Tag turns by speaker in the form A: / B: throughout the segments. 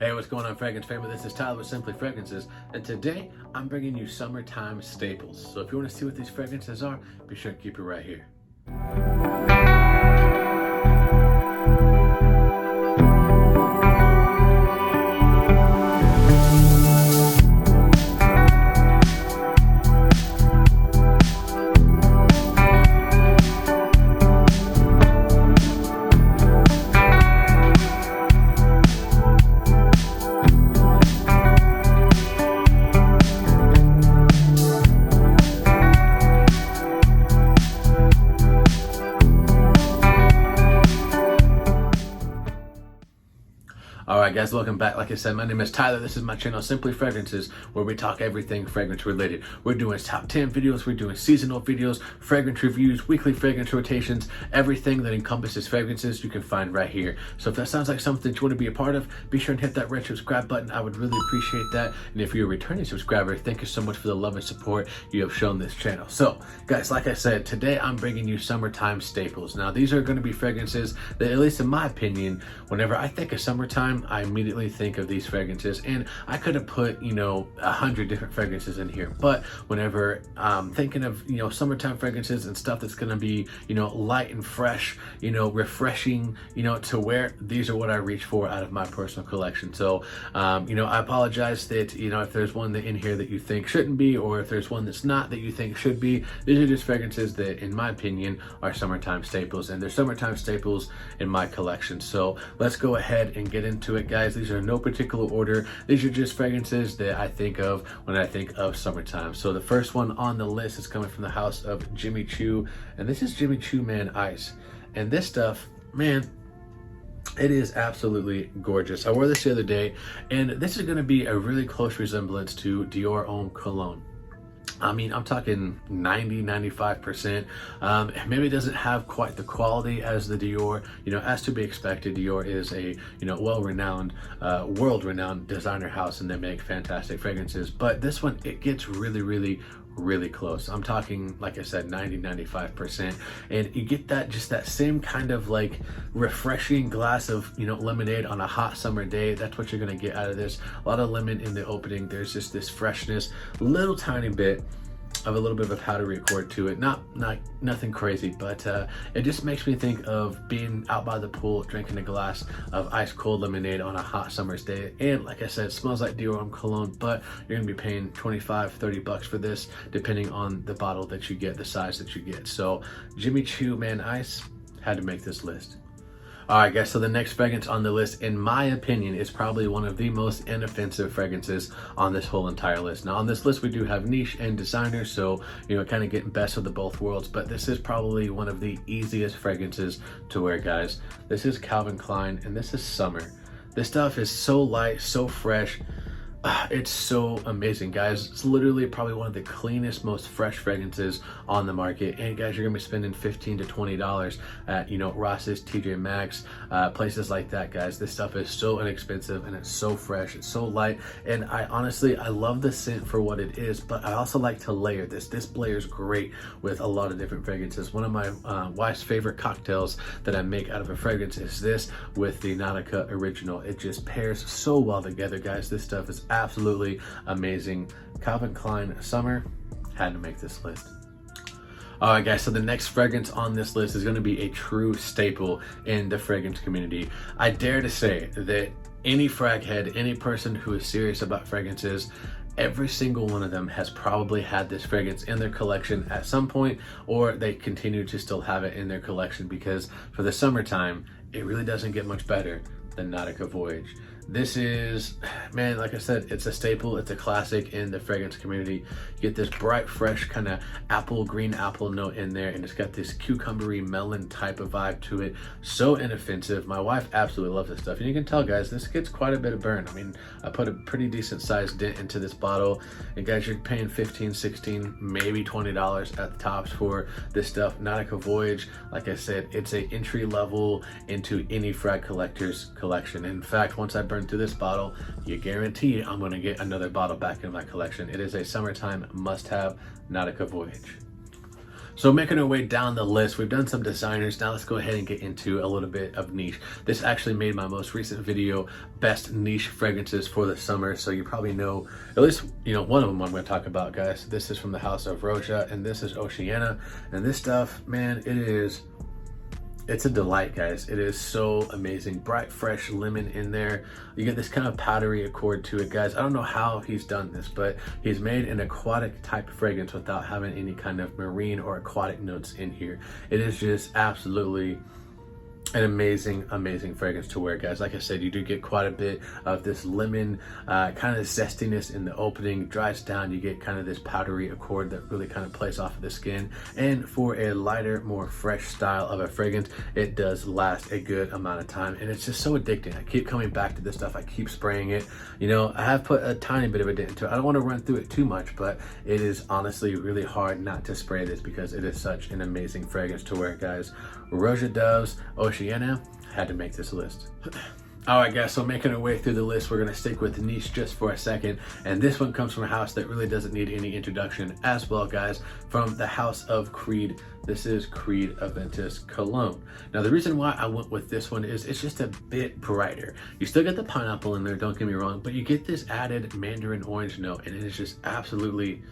A: Hey, what's going on, Fragrance family? This is Tyler with Simply Fragrances, and today I'm bringing you summertime staples. So if you want to see what these fragrances are, be sure to keep it right here. Alright guys, welcome back. Like I said, my name is Tyler. This is my channel, Simply Fragrances, where we talk everything fragrance related. We're doing top 10 videos, we're doing seasonal videos, fragrance reviews, weekly fragrance rotations, everything that encompasses fragrances you can find right here. So if that sounds like something that you want to be a part of, be sure and hit that red subscribe button. I would really appreciate that. And if you're a returning subscriber, thank you so much for the love and support you have shown this channel. So guys, like I said, today I'm bringing you summertime staples. Now these are going to be fragrances that, at least in my opinion, whenever I think of summertime, I immediately think of these fragrances, and I could have put 100 different fragrances in here, but whenever I'm thinking of summertime fragrances and stuff that's going to be light and fresh, refreshing, to wear, these are what I reach for out of my personal collection. So I apologize that if there's one that in here that you think shouldn't be, or if there's one that's not that you think should be, these are just fragrances that in my opinion are summertime staples, and they're summertime staples in my collection. So let's go ahead and get into it, guys. These are in no particular order. These are just fragrances that I think of when I think of summertime. So the first one on the list is coming from the house of Jimmy Choo, and this is Choo Man Ice. And this stuff, man, it is absolutely gorgeous. I wore this the other day, and this is going to be a really close resemblance to Dior Homme Cologne. I mean, I'm talking 90-95%. Maybe it doesn't have quite the quality as the Dior, as to be expected. Dior is a well-renowned, world-renowned designer house, and they make fantastic fragrances. But this one, it gets really close. I'm talking, like I said, 90-95%, and you get that same kind of like refreshing glass of lemonade on a hot summer day. That's what you're gonna get out of this. A lot of lemon in the opening. There's just this freshness, little tiny bit of a little bit of a powdery accord to it. Nothing crazy, but it just makes me think of being out by the pool drinking a glass of ice cold lemonade on a hot summer's day. And like I said, it smells like Dior Homme Cologne, but you're gonna be paying 25-30 bucks for this, depending on the bottle that you get, the size that you get. So Choo Man Ice had to make this list. Alright guys, so the next fragrance on the list, in my opinion, is probably one of the most inoffensive fragrances on this whole entire list. Now on this list we do have niche and designer, so kind of getting best of the both worlds, but this is probably one of the easiest fragrances to wear, guys. This is Calvin Klein, and this is summer. This stuff is so light, so fresh. It's so amazing, guys. It's literally probably one of the cleanest, most fresh fragrances on the market. And guys, you're gonna be spending $15 to $20 at Ross's, TJ Maxx, places like that, guys. This stuff is so inexpensive, and it's so fresh, it's so light, and I love the scent for what it is, but I also like to layer this. This layers great with a lot of different fragrances. One of my wife's favorite cocktails that I make out of a fragrance is this with the Nautica Original. It just pairs so well together, guys. This stuff is absolutely amazing. Calvin Klein Summer had to make this list. Alright guys, so the next fragrance on this list is going to be a true staple in the fragrance community. I dare to say that any frag head, any person who is serious about fragrances, every single one of them has probably had this fragrance in their collection at some point, or they continue to still have it in their collection, because for the summertime, it really doesn't get much better than Nautica Voyage. This is, man, like I said, it's a staple, it's a classic in the fragrance community. You get this bright, fresh kind of green apple note in there, and it's got this cucumbery melon type of vibe to it. So inoffensive. My wife absolutely loves this stuff. And you can tell, guys, this gets quite a bit of burn. I mean, I put a pretty decent sized dent into this bottle, and guys, you're paying $15, $16, maybe $20 at the tops for this stuff. Nautica Voyage, like I said, it's a entry level into any frag collector's collection. In fact, once I burn through this bottle, you guarantee I'm going to get another bottle back in my collection. It is a summertime must-have, Nautica Voyage. So making our way down the list, we've done some designers. Now let's go ahead and get into a little bit of niche. This actually made my most recent video, best niche fragrances for the summer. So you probably know, at least, you know, one of them I'm going to talk about, guys. This is from the house of Roja, and this is Oceania. And this stuff, man, it's a delight, guys. It is so amazing. Bright, fresh lemon in there. You get this kind of powdery accord to it, guys. I don't know how he's done this, but he's made an aquatic type fragrance without having any kind of marine or aquatic notes in here. It is just absolutely an amazing fragrance to wear, guys. Like I said, you do get quite a bit of this lemon kind of zestiness in the opening, dries down, you get kind of this powdery accord that really kind of plays off of the skin. And for a lighter, more fresh style of a fragrance, it does last a good amount of time, and it's just so addicting. I keep coming back to this stuff. I keep spraying it. You know, I have put a tiny bit of a dent into it. I don't want to run through it too much, but it is honestly really hard not to spray this because it is such an amazing fragrance to wear, guys. Roja Oceania had to make this list. All right, guys, so making our way through the list, we're going to stick with niche just for a second. And this one comes from a house that really doesn't need any introduction as well, guys, from the house of Creed. This is Creed Aventis Cologne. Now, the reason why I went with this one is it's just a bit brighter. You still get the pineapple in there, don't get me wrong, but you get this added mandarin orange note, and it is just absolutely,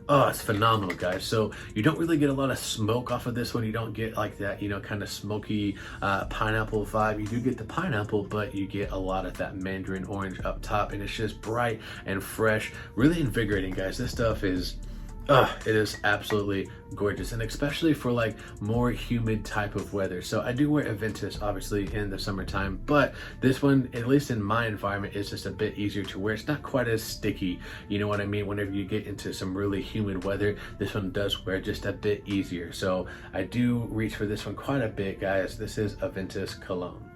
A: oh, it's phenomenal, guys. So you don't really get a lot of smoke off of this one. You don't get like that, you know, kind of smoky pineapple vibe. You do get the pineapple, but you get a lot of that mandarin orange up top, and it's just bright and fresh, really invigorating, guys. This stuff is, it is absolutely gorgeous, and especially for like more humid type of weather. So I do wear Aventus obviously in the summertime, but this one, at least in my environment, is just a bit easier to wear. It's not quite as sticky, you know what I mean? Whenever you get into some really humid weather, this one does wear just a bit easier. So I do reach for this one quite a bit, guys. This is Aventis Cologne.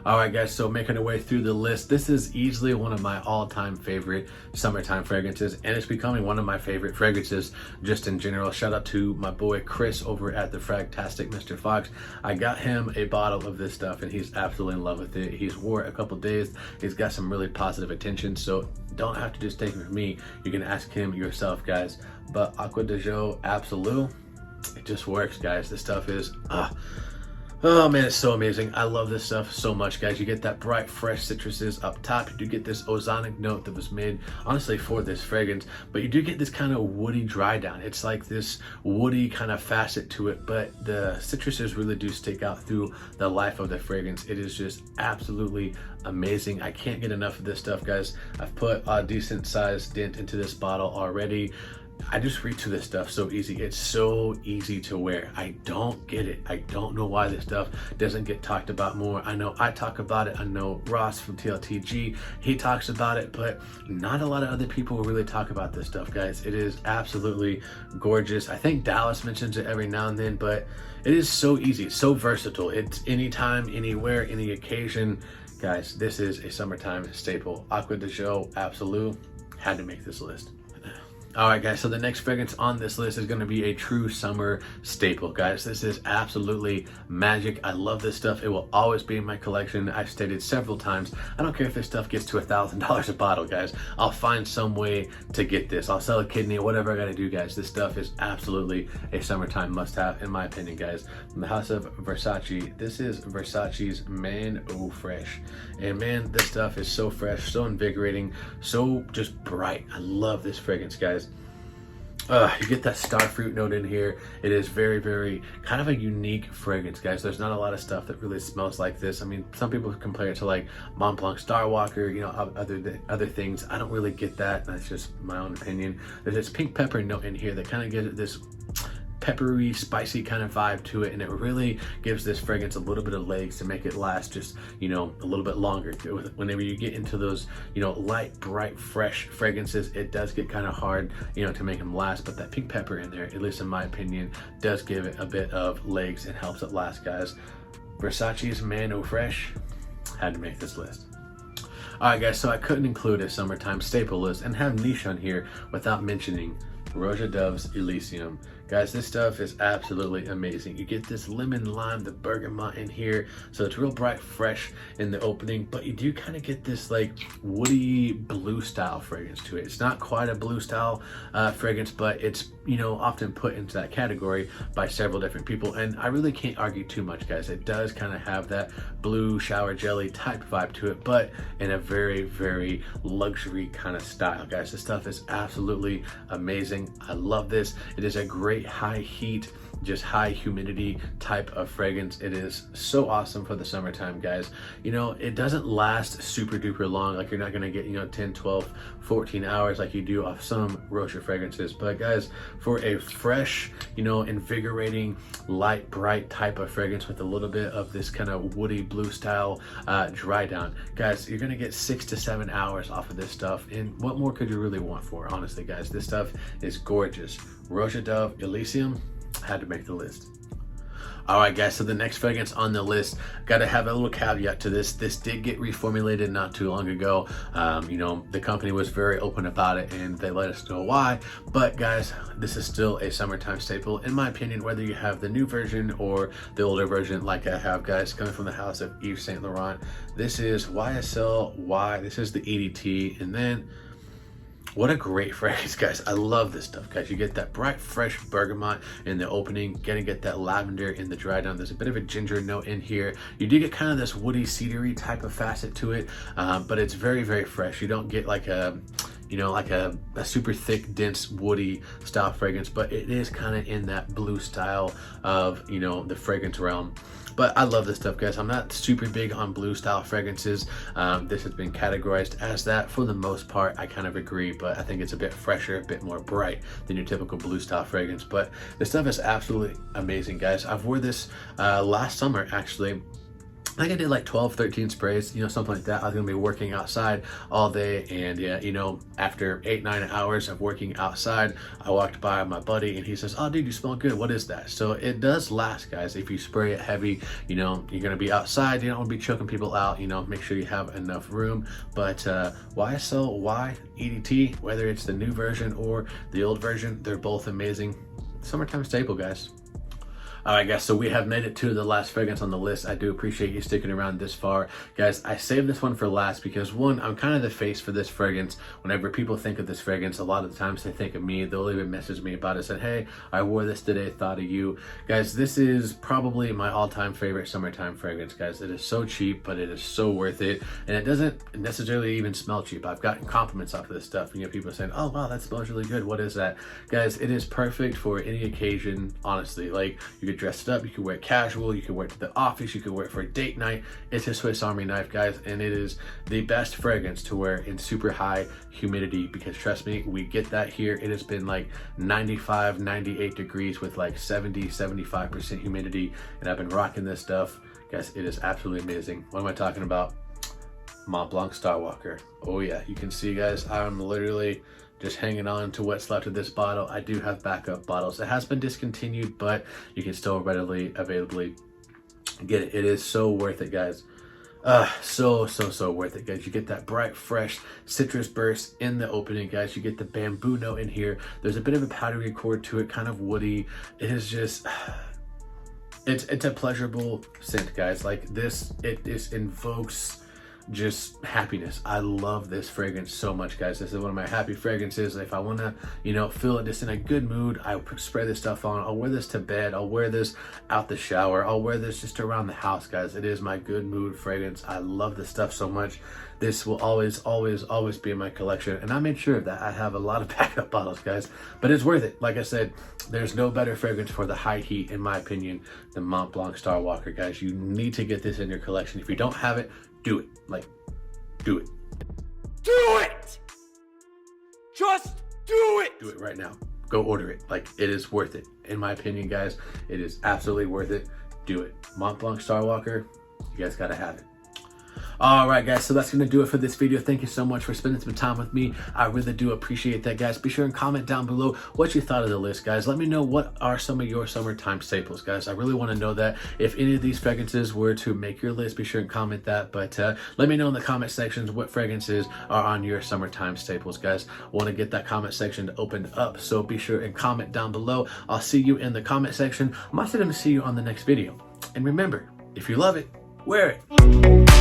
A: All right, guys, so making our way through the list, this is easily one of my all-time favorite summertime fragrances, and it's becoming one of my favorite fragrances just in general. Shout out to my boy Chris over at the Fragtastic Mr. Fox. I got him a bottle of this stuff, and he's absolutely in love with it. He's wore it a couple days. He's got some really positive attention, so don't have to just take it from me. You can ask him yourself, guys. But Aqua de Jo Absolute, it just works, guys. This stuff is, oh man, it's so amazing. I love this stuff so much, guys. You get that bright, fresh citruses up top. You do get this ozonic note that was made, honestly, for this fragrance, but you do get this kind of woody dry down. It's like this woody kind of facet to it, but the citruses really do stick out through the life of the fragrance. It is just absolutely amazing. I can't get enough of this stuff, guys. I've put a decent sized dent into this bottle already. I just reach to this stuff so easy. It's so easy to wear. I don't get it. I don't know why this stuff doesn't get talked about more. I know I talk about it. I know Ross from TLTG, he talks about it, but not a lot of other people really talk about this stuff, guys. It is absolutely gorgeous. I think Dallas mentions it every now and then, but it is so easy, so versatile. It's anytime, anywhere, any occasion. Guys, this is a summertime staple. Aqua de Jo Absolute had to make this list. All right, guys, so the next fragrance on this list is going to be a true summer staple, guys. This is absolutely magic. I love this stuff. It will always be in my collection. I've stated several times, I don't care if this stuff gets to $1,000 a bottle, guys. I'll find some way to get this. I'll sell a kidney or whatever I got to do, guys. This stuff is absolutely a summertime must-have, in my opinion, guys. From the house of Versace, this is Versace's Man Fresh. And man, this stuff is so fresh, so invigorating, so just bright. I love this fragrance, guys. You get that star fruit note in here. It is very, very kind of a unique fragrance, guys. There's not a lot of stuff that really smells like this. I mean, some people compare it to like Mont Blanc Starwalker, you know, other things. I don't really get that. That's just my own opinion. There's this pink pepper note in here that kind of gives it this peppery, spicy kind of vibe to it, and it really gives this fragrance a little bit of legs to make it last just, you know, a little bit longer. Whenever you get into those, you know, light, bright, fresh fragrances, it does get kind of hard, you know, to make them last, but that pink pepper in there, at least in my opinion, does give it a bit of legs and helps it last, guys. Versace's Man Fresh had to make this list. All right, guys, so I couldn't include a summertime staple list and have niche on here without mentioning Roja Dove's Elysium. Guys, this stuff is absolutely amazing. You get this lemon lime, the bergamot in here, so it's real bright, fresh in the opening, but you do kind of get this like woody blue style fragrance to it. It's not quite a blue style fragrance, but it's, you know, often put into that category by several different people, and I really can't argue too much, guys. It does kind of have that blue shower jelly type vibe to it, but in a very, very luxury kind of style, guys. This stuff is absolutely amazing. I love this. It is a great high heat, just high humidity type of fragrance. It is so awesome for the summertime, guys. You know, it doesn't last super duper long. Like, you're not gonna get, you know, 10, 12, 14 hours like you do off some Rocha fragrances. But guys, for a fresh, you know, invigorating, light, bright type of fragrance with a little bit of this kind of woody blue style dry down, guys, you're gonna get 6 to 7 hours off of this stuff. And what more could you really want for, honestly, guys? This stuff is gorgeous. Roja Dove Elysium had to make the list. All right, guys, so the next fragrance on the list, got to have a little caveat to this. This did get reformulated not too long ago. You know, the company was very open about it and they let us know why. But guys, this is still a summertime staple, in my opinion, whether you have the new version or the older version like I have, guys, coming from the house of Yves Saint Laurent. This is YSL Y. This is the EDT. And then, what a great fragrance, guys. I love this stuff, guys. You get that bright, fresh bergamot in the opening. Gonna get that lavender in the dry down. There's a bit of a ginger note in here. You do get kind of this woody, cedary type of facet to it, but it's very, very fresh. You don't get like a, you know, like a super thick, dense, woody style fragrance, but it is kind of in that blue style of, you know, the fragrance realm. But I love this stuff, guys. I'm not super big on blue style fragrances. This has been categorized as that for the most part. I kind of agree, but I think it's a bit fresher, a bit more bright than your typical blue style fragrance. But this stuff is absolutely amazing, guys. I've wore this last summer, actually. I think I did like 12, 13 sprays, you know, something like that. I was gonna be working outside all day, and yeah, you know, after 8, 9 hours of working outside, I walked by my buddy and he says, "Oh dude, you smell good. What is that?" So it does last, guys. If you spray it heavy, you know, you're gonna be outside, you don't wanna be choking people out, you know, make sure you have enough room. But YSL Y EDT, whether it's the new version or the old version, they're both amazing. Summertime staple, guys. All right, guys, so we have made it to the last fragrance on the list. I do appreciate you sticking around this far. Guys, I saved this one for last because, one, I'm kind of the face for this fragrance. Whenever people think of this fragrance, a lot of the times they think of me. They'll even message me about it, said, "Hey, I wore this today, thought of you." Guys, this is probably my all-time favorite summertime fragrance, guys. It is so cheap, but it is so worth it. And it doesn't necessarily even smell cheap. I've gotten compliments off of this stuff. You know, people saying, "Oh, wow, that smells really good. What is that?" Guys, it is perfect for any occasion, honestly. Like, you could dress it up, you could wear it casual, you could wear it to the office, you could wear it for a date night. It's a Swiss Army knife, guys, and it is the best fragrance to wear in super high humidity, because trust me, we get that here. It has been like 95, 98 degrees with like 70, 75% humidity, and I've been rocking this stuff. Guys, it is absolutely amazing. What am I talking about? Mont Blanc Starwalker. Oh yeah, you can see, guys, I'm literally just hanging on to what's left of this bottle. I do have backup bottles. It has been discontinued, but you can still readily, availably get it. It is so worth it, guys. So worth it, guys. You get that bright, fresh citrus burst in the opening, guys. You get the bamboo note in here. There's a bit of a powdery chord to it, kind of woody. It is just, it's a pleasurable scent, guys. Like this, it invokes just happiness. I love this fragrance so much, guys. This is one of my happy fragrances. If I want to, you know, feel just in a good mood, I spray this stuff on. I'll wear this to bed. I'll wear this out the shower. I'll wear this just around the house, guys. It is my good mood fragrance. I love this stuff so much. This will always be in my collection, and I made sure of that. I have a lot of backup bottles, guys, but it's worth it. Like I said, there's no better fragrance for the high heat, in my opinion, than Mont Blanc Starwalker, guys. You need to get this in your collection. If you don't have it, do it. Like, do it.
B: Do it! Just do it!
A: Do it right now. Go order it. Like, it is worth it. In my opinion, guys, it is absolutely worth it. Do it. Mont Blanc Starwalker, you guys gotta have it. All right, guys, so that's going to do it for this video. Thank you so much for spending some time with me. I really do appreciate that, guys. Be sure and comment down below what you thought of the list, guys. Let me know what are some of your summertime staples, guys. I really want to know that. If any of these fragrances were to make your list, be sure and comment that. But let me know in the comment sections what fragrances are on your summertime staples, guys. I want to get that comment section opened up, so be sure and comment down below. I'll see you in the comment section. I'm also going to see you on the next video. And remember, if you love it, wear it.